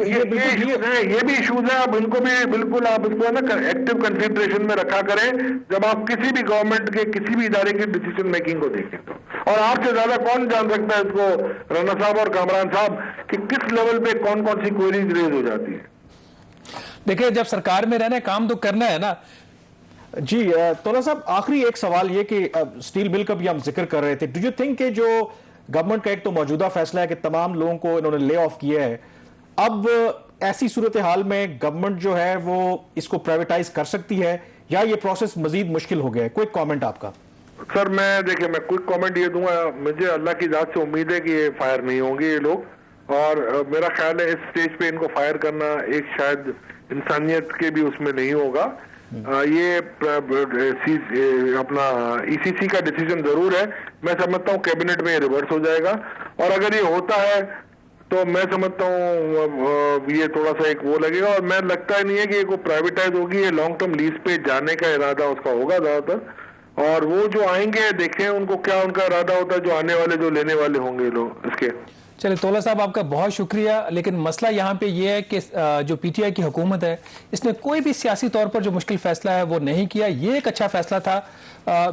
Speaker 4: یہ بھی ایشوز ہیں, آپ ان کو بھی بالکل آپ اس کو نا ایکٹیو کنسیڈریشن میں رکھا کریں جب آپ کسی بھی گورنمنٹ کے کسی بھی ادارے کی ڈیسیجن میکنگ کو دیکھیں. تو اور آپ سے زیادہ کون جان سکتا ہے اس کو, رانا صاحب اور کامران صاحب, کہ کس لیول پہ کون کون سی کوئریز ریز ہو جاتی ہیں.
Speaker 1: دیکھیں جب سرکار میں رہنا کام تو کرنا ہے نا.
Speaker 2: جی تولا صاحب, آخری ایک سوال یہ کہ اسٹیل مل کا بھی ہم ذکر کر رہے تھے, ڈو یو تھنک کہ جو گورنمنٹ کا ایک تو موجودہ فیصلہ ہے کہ تمام لوگوں کو انہوں نے لے آف کیا ہے, اب ایسی صورتحال میں گورنمنٹ جو ہے وہ اس کو پرائیویٹائز کر سکتی ہے یا یہ پروسیس مزید مشکل ہو گیا ہے؟ کوئی کامنٹ آپ کا.
Speaker 4: سر میں دیکھیں میں کوئی کامنٹ یہ دوں گا, مجھے اللہ کی ذات سے امید ہے کہ یہ فائر نہیں ہوں گے یہ لوگ, اور میرا خیال ہے اس سٹیج پہ ان کو فائر کرنا ایک شاید انسانیت کے بھی اس میں نہیں ہوگا. یہ اپنا ECC کا ڈیسیجن ضرور ہے, میں سمجھتا ہوں کیبنٹ میں یہ ریورس ہو جائے گا, اور اگر یہ ہوتا ہے تو میں سمجھتا ہوں یہ تھوڑا سا ایک وہ لگے گا, اور میں لگتا ہی نہیں ہے کہ یہ کوئی پرائیویٹائز ہوگی, یہ لانگ ٹرم لیز پہ جانے کا ارادہ اس کا ہوگا زیادہ تر. اور وہ جو آئیں گے دیکھیں ان کو کیا ان کا ارادہ ہوتا ہے, جو آنے والے جو لینے والے ہوں گے لوگ اس کے.
Speaker 1: چلے تولا صاحب آپ کا بہت شکریہ, لیکن مسئلہ یہاں پہ یہ ہے کہ جو PTI کی حکومت ہے اس نے کوئی بھی سیاسی طور پر جو مشکل فیصلہ ہے وہ نہیں کیا. یہ ایک اچھا فیصلہ تھا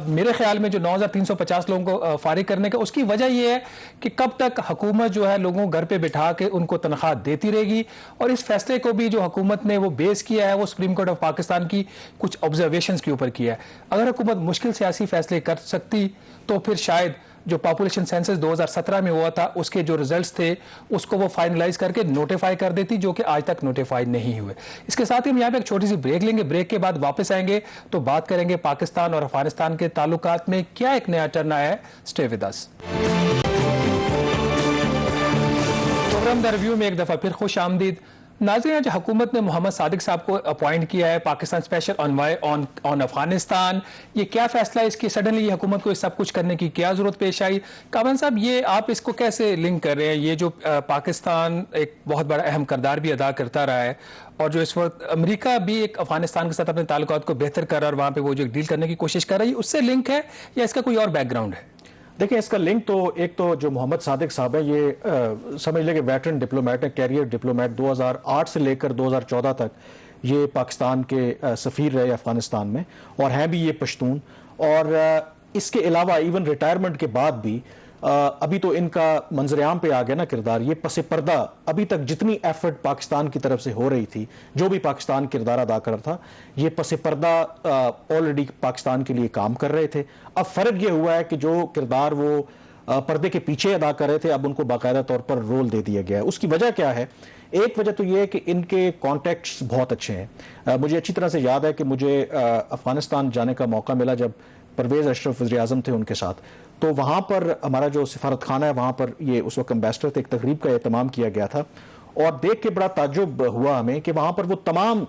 Speaker 1: میرے خیال میں جو 9350 لوگوں کو فارغ کرنے کا. اس کی وجہ یہ ہے کہ کب تک حکومت جو ہے لوگوں کو گھر پہ بٹھا کے ان کو تنخواہ دیتی رہے گی, اور اس فیصلے کو بھی جو حکومت نے وہ بیس کیا ہے وہ سپریم کورٹ آف پاکستان کی کچھ آبزرویشنز کے اوپر کیا ہے. اگر حکومت مشکل سیاسی فیصلے کر سکتی تو پھر شاید جو پاپولیشن سینسس 2017 میں ہوا تھا اس کے جو ریزلٹس تھے اس کو وہ فائنلائز کر کے نوٹیفائی کر دیتی, جو کہ آج تک نوٹیفائی نہیں ہوئے. اس کے ساتھ ہی ہم یہاں پہ ایک چھوٹی سی بریک لیں گے, بریک کے بعد واپس آئیں گے تو بات کریں گے پاکستان اور افغانستان کے تعلقات میں کیا ایک نیا ٹرن آیا ہے. Stay with us. Programme the review میں ایک دفعہ پھر خوش آمدید. ناظرین, آج حکومت نے محمد صادق صاحب کو اپوائنٹ کیا ہے پاکستان اسپیشل انوائے آن افغانستان. یہ کیا فیصلہ ہے, اس کی سڈنلی یہ حکومت کو سب کچھ کرنے کی کیا ضرورت پیش آئی؟ کامران صاحب, یہ آپ اس کو کیسے لنک کر رہے ہیں؟ یہ جو پاکستان ایک بہت بڑا اہم کردار بھی ادا کرتا رہا ہے, اور جو اس وقت امریکہ بھی ایک افغانستان کے ساتھ اپنے تعلقات کو بہتر کر رہا ہے اور وہاں پہ وہ جو ڈیل کرنے کی کوشش کر رہی ہے, اس سے لنک ہے یا اس کا کوئی اور بیک گراؤنڈ ہے؟
Speaker 2: دیکھیں اس کا لنک تو ایک تو جو محمد صادق صاحب ہیں یہ سمجھ لیں کہ ویٹرن ڈپلومیٹ ہے, کیریئر ڈپلومیٹ. 2008 سے لے کر 2014 تک یہ پاکستان کے سفیر رہے افغانستان میں, اور ہیں بھی یہ پشتون. اور اس کے علاوہ ایون ریٹائرمنٹ کے بعد بھی ابھی تو ان کا منظر عام پہ آ گیا نا کردار. یہ پس پردہ ابھی تک جتنی ایفرٹ پاکستان کی طرف سے ہو رہی تھی, جو بھی پاکستان کردار ادا کر رہا تھا, یہ پس پردہ آلریڈی پاکستان کے لیے کام کر رہے تھے. اب فرق یہ ہوا ہے کہ جو کردار وہ پردے کے پیچھے ادا کر رہے تھے, اب ان کو باقاعدہ طور پر رول دے دیا گیا ہے. اس کی وجہ کیا ہے؟ ایک وجہ تو یہ ہے کہ ان کے کانٹیکٹس بہت اچھے ہیں. مجھے اچھی طرح سے یاد ہے کہ مجھے افغانستان جانے کا موقع ملا جب پرویز اشرف وزیر اعظم تھے ان کے ساتھ, تو وہاں پر ہمارا جو سفارت خانہ ہے وہاں پر یہ اس وقت امبیسڈر تھے, ایک تقریب کا اہتمام کیا گیا تھا, اور دیکھ کے بڑا تعجب ہوا ہمیں کہ وہاں پر وہ تمام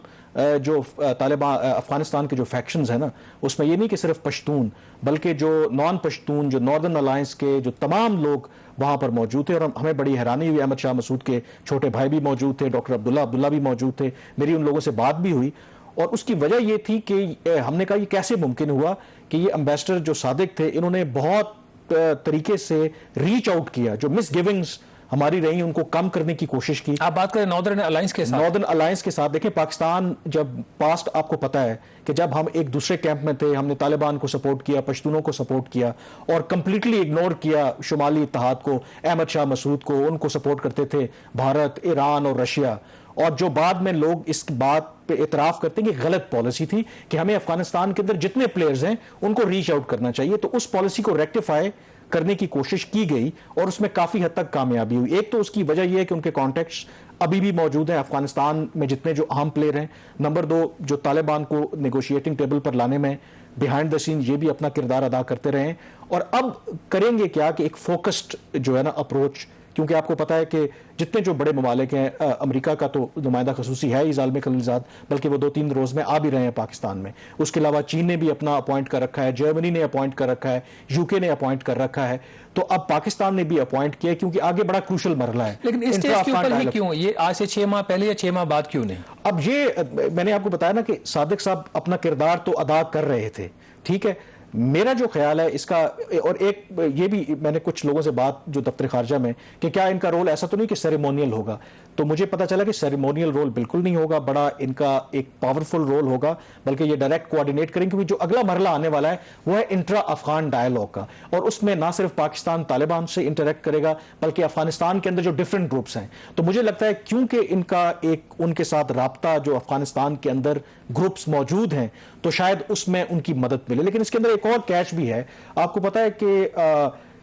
Speaker 2: جو طالبان افغانستان کے جو فیکشنز ہیں نا, اس میں یہ نہیں کہ صرف پشتون بلکہ جو نان پشتون, جو ناردرن الائنس کے جو تمام لوگ وہاں پر موجود تھے. اور ہمیں بڑی حیرانی ہوئی, احمد شاہ مسعود کے چھوٹے بھائی بھی موجود تھے, ڈاکٹر عبداللہ بھی موجود تھے, میری ان لوگوں سے بات بھی ہوئی. اور اس کی وجہ یہ تھی کہ ہم نے کہا یہ کیسے ممکن ہوا کہ یہ امبیسڈر جو صادق تھے انہوں نے بہت طریقے سے ریچ آؤٹ کیا, جو مس گیونگز ہماری رہی ان کو کم کرنے کی کوشش کی.
Speaker 1: آپ بات کریں ناردرن الائنس کے ساتھ.
Speaker 2: ناردرن الائنس کے ساتھ دیکھیں, پاکستان جب پاسٹ آپ کو پتا ہے کہ جب ہم ایک دوسرے کیمپ میں تھے, ہم نے طالبان کو سپورٹ کیا, پشتونوں کو سپورٹ کیا, اور کمپلیٹلی اگنور کیا شمالی اتحاد کو, احمد شاہ مسعود کو, ان کو سپورٹ کرتے تھے بھارت, ایران اور رشیا. اور جو بعد میں لوگ اس بات پہ اعتراف کرتے ہیں کہ غلط پالیسی تھی کہ ہمیں افغانستان کے اندر جتنے پلیئرز ہیں ان کو ریچ آؤٹ کرنا چاہیے, تو اس پالیسی کو ریکٹیفائی کرنے کی کوشش کی گئی اور اس میں کافی حد تک کامیابی ہوئی. ایک تو اس کی وجہ یہ ہے کہ ان کے کانٹیکٹس ابھی بھی موجود ہیں افغانستان میں جتنے جو اہم پلیئر ہیں. نمبر 2, جو طالبان کو نیگوشیٹنگ ٹیبل پر لانے میں بیہائنڈ دا سین یہ بھی اپنا کردار ادا کرتے رہے ہیں. اور اب کریں گے کیا کہ ایک فوکسڈ جو ہے نا اپروچ, کیونکہ آپ کو پتا ہے کہ جتنے جو بڑے ممالک ہیں, امریکہ کا تو نمائندہ خصوصی ہے ہی ظالم خلیلزاد, بلکہ وہ 2-3 روز میں آ بھی رہے ہیں پاکستان میں. اس کے علاوہ چین نے بھی اپنا اپوائنٹ کر رکھا ہے, جرمنی نے اپوائنٹ کر رکھا ہے, یو کے نے اپوائنٹ کر رکھا ہے, تو اب پاکستان نے بھی اپوائنٹ کیا کیونکہ آگے بڑا کروشل مرحلہ ہے.
Speaker 1: لیکن اس اسٹیج کے اوپر ہی کیوں, یہ آج سے 6 ماہ پہلے یا 6 ماہ بعد کیوں نہیں؟
Speaker 2: اب یہ میں نے آپ کو بتایا نا کہ صادق صاحب اپنا کردار تو ادا کر رہے تھے, ٹھیک ہے. میرا جو خیال ہے اس کا, اور ایک یہ بھی میں نے کچھ لوگوں سے بات جو دفتر خارجہ میں, کہ کیا ان کا رول ایسا تو نہیں کہ سیریمونیل ہوگا, تو مجھے پتا چلا کہ سیریمونیل رول بالکل نہیں ہوگا, بڑا ان کا ایک پاورفل رول ہوگا, بلکہ یہ ڈائریکٹ کوآرڈینیٹ کریں, کیونکہ جو اگلا مرحلہ آنے والا ہے وہ ہے انٹرا افغان ڈائیلاگ کا, اور اس میں نہ صرف پاکستان طالبان سے انٹریکٹ کرے گا بلکہ افغانستان کے اندر جو ڈفرینٹ گروپس ہیں. تو مجھے لگتا ہے کیونکہ ان کا ایک ان کے ساتھ رابطہ جو افغانستان کے اندر گروپس موجود ہیں, تو شاید اس میں ان کی مدد ملے. لیکن اس کے اندر ایک اور کیچ بھی ہے, آپ کو پتا ہے کہ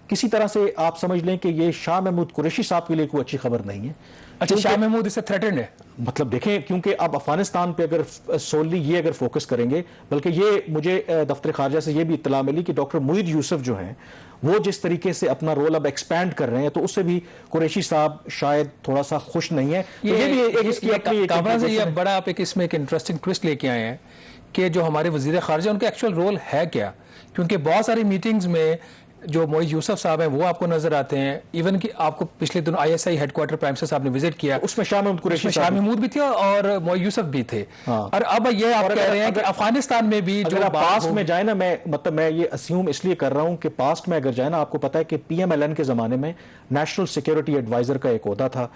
Speaker 2: کسی طرح سے آپ سمجھ لیں کہ یہ شاہ محمود قریشی صاحب کے لیے کوئی اچھی خبر نہیں ہے.
Speaker 1: اچھا, شاہ محمود اس سے تھریٹنڈ ہے؟
Speaker 2: مطلب دیکھیں, کیونکہ اب افغانستان پہ اگر سوللی یہ اگر فوکس کریں گے, بلکہ یہ مجھے دفتر خارجہ سے یہ بھی اطلاع ملی کہ ڈاکٹر معید یوسف جو ہیں وہ جس طریقے سے اپنا رول اب ایکسپینڈ کر رہے ہیں, تو اس سے بھی قریشی صاحب شاید تھوڑا سا خوش نہیں ہے. یہ بھی ایک اس کی اپنی
Speaker 1: یہ بڑا آپ اس میں ایک انٹرسٹنگ ٹوسٹ لے کے آئے ہیں کہ جو ہمارے وزیر خارجہ ان کا ایکچوئل رول ہے کیا, کیونکہ بہت ساری میٹنگز میں جو معید یوسف صاحب ہیں وہ آپ کو نظر آتے ہیں, ایون کہ آپ کو پچھلے دنوں I S I had quarter prime صاحب نے وزٹ کیا,
Speaker 2: اس میں شاہ محمود قریشی,
Speaker 1: شاہ محمود بھی تھے اور معید یوسف بھی تھے. اور اب یہ آپ کہہ رہے ہیں کہ افغانستان میں بھی جو
Speaker 2: پاسٹ میں جائے نا, میں یہ اسیوم اس لیے کر رہا ہوں کہ پاسٹ میں اگر جائے نا, آپ کو پتا ہے کہ پی ایم ایل این کے زمانے میں نیشنل سیکیورٹی ایڈوائزر کا ایک عہدہ تھا,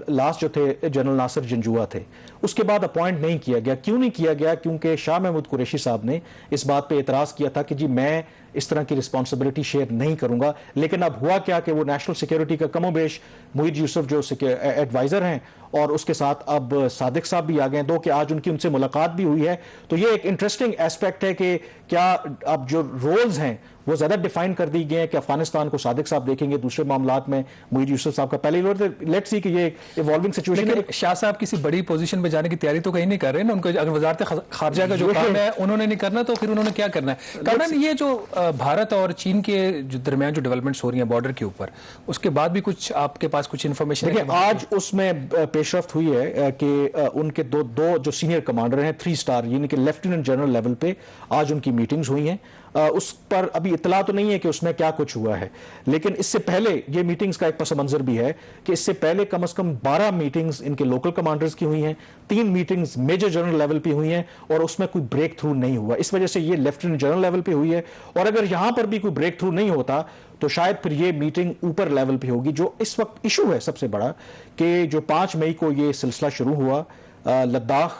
Speaker 2: لاسٹ جو تھے جنرل ناصر جنجوعہ تھے, اس کے بعد اپوائنٹ نہیں کیا گیا. کیوں نہیں کیا گیا؟ کیونکہ شاہ محمود قریشی صاحب نے اس بات پہ اعتراض کیا تھا کہ جی میں اس طرح کی رسپانسبلٹی شیئر نہیں کروں گا. لیکن اب ہوا کیا کہ وہ نیشنل سیکیورٹی کا کم و بیش معید یوسف جو ایڈوائزر ہیں, اور اس کے ساتھ اب صادق صاحب بھی آ گئے ہیں, دو کہ آج ان سے ملاقات بھی ہوئی ہے. تو یہ ایک انٹرسٹنگ ایسپیکٹ ہے کہ کیا اب جو رولز ہیں وہ زیادہ ڈیفائن کر دی گئے ہیں کہ افغانستان کو صادق صاحب دیکھیں گے, دوسرے معاملات میں معید یوسف صاحب کا پہلے رول. لیٹس سی کہ یہ ایوالونگ سچویشن ہے.
Speaker 1: شاہ صاحب کسی بڑی پوزیشن پہ جانے کی تیاری تو کہیں نہیں کر رہے نا, ان کو اگر وزارت خارجہ کا جو کام ہے انہوں نے نہیں کرنا تو پھر انہوں نے کیا کرنا ہے. کامران, یہ جو بھارت اور چین کے جو درمیان جو ڈیولپمنٹس ہو رہی ہیں بارڈر کے اوپر, اس کے بعد بھی کچھ آپ کے پاس کچھ انفارمیشن ہے؟
Speaker 2: دیکھیں, آج اس میں پیش رفت ہوئی ہے کہ ان کے دو جو سینئر کمانڈر ہیں 3 اسٹار یعنی کہ لیفٹیننٹ جنرل لیول پہ آج ان کی میٹنگز ہوئی ہیں. اس پر ابھی اطلاع تو نہیں ہے کہ اس میں کیا کچھ ہوا ہے, لیکن اس سے پہلے یہ میٹنگز کا ایک پس منظر بھی ہے کہ اس سے پہلے کم از کم 12 میٹنگز ان کے لوکل کمانڈرز کی ہوئی ہیں, 3 میٹنگز میجر جنرل لیول پہ ہوئی ہیں, اور اس میں کوئی بریک تھرو نہیں ہوا. اس وجہ سے یہ لیفٹیننٹ جنرل لیول پہ ہوئی ہے, اور اگر یہاں پر بھی کوئی بریک تھرو نہیں ہوتا تو شاید پھر یہ میٹنگ اوپر لیول پہ ہوگی. جو اس وقت ایشو ہے سب سے بڑا کہ جو 5 مئی کو یہ سلسلہ شروع ہوا, لداخ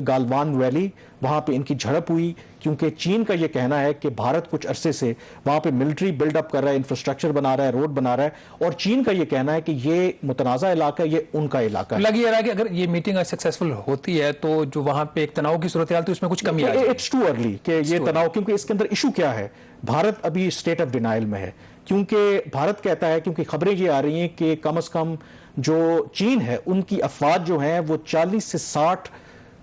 Speaker 2: گالوان ویلی وہاں پہ ان کی جھڑپ ہوئی، کیونکہ چین کا یہ کہنا ہے کہ بھارت کچھ عرصے سے وہاں پہ ملٹری بلڈ اپ کر رہا ہے، انفراسٹرکچر بنا رہا ہے، روڈ بنا رہا ہے، اور چین کا یہ کہنا ہے کہ یہ متنازع علاقہ ہے، یہ ان کا علاقہ ہے۔
Speaker 1: لگ یہ رہا ہے کہ اگر یہ میٹنگ سکسیسفل ہوتی ہے تو جو وہاں پہ ایک تناؤ کی صورتحال تھی اس میں کچھ کمی آ جائے گی۔
Speaker 2: اٹس ٹو ارلی کہ یہ تناؤ، کیونکہ اس کے اندر ایشو کیا ہے، بھارت ابھی اسٹیٹ آف ڈینائل میں ہے، کیونکہ بھارت کہتا ہے، کیونکہ خبریں یہ آ رہی ہیں کہ کم از کم جو چین ہے ان کی افواج جو ہیں وہ 40 سے 60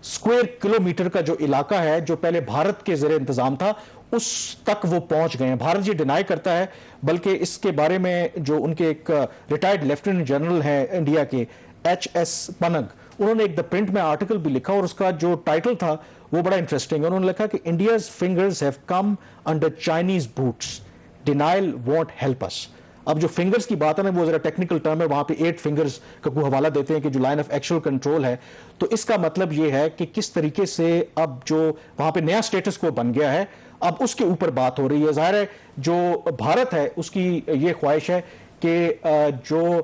Speaker 2: اسکوائر کلومیٹر کا جو علاقہ ہے جو پہلے بھارت کے زیر انتظام تھا اس تک وہ پہنچ گئے ہیں۔ بھارت یہ ڈینائی کرتا ہے، بلکہ اس کے بارے میں جو ان کے ایک ریٹائرڈ لیفٹیننٹ جنرل ہیں انڈیا کے ایچ ایس پنگ، انہوں نے ایک دا پرنٹ میں آرٹیکل بھی لکھا اور اس کا جو ٹائٹل تھا وہ بڑا انٹرسٹنگ ہے۔ انہوں نے لکھا کہ India's fingers have come under Chinese boots, denial won't help اس۔ اب جو فنگرز کی بات ہے نا وہ ذرا ٹیکنیکل ٹرم ہے، وہاں پہ 8 فنگرز کا کوئی حوالہ دیتے ہیں کہ جو لائن آف ایکچوئل کنٹرول ہے، تو اس کا مطلب یہ ہے کہ کس طریقے سے اب جو وہاں پہ نیا سٹیٹس کو بن گیا ہے اب اس کے اوپر بات ہو رہی ہے۔ ظاہر ہے جو بھارت ہے اس کی یہ خواہش ہے کہ جو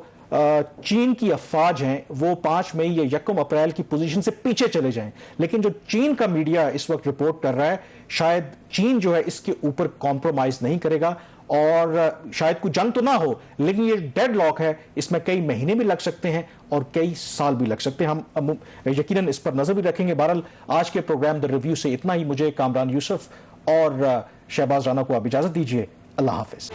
Speaker 2: چین کی افواج ہیں وہ 5 مئی یا 1 اپریل کی پوزیشن سے پیچھے چلے جائیں، لیکن جو چین کا میڈیا اس وقت رپورٹ کر رہا ہے شاید چین جو ہے اس کے اوپر کمپرومائز نہیں کرے گا، اور شاید کوئی جنگ تو نہ ہو لیکن یہ ڈیڈ لاک ہے، اس میں کئی مہینے بھی لگ سکتے ہیں اور کئی سال بھی لگ سکتے ہیں۔ ہم یقیناً اس پر نظر بھی رکھیں گے۔ بہرحال آج کے پروگرام دا ریویو سے اتنا ہی۔ مجھے کامران یوسف اور شہباز رانا کو آپ اجازت دیجیے، اللہ حافظ۔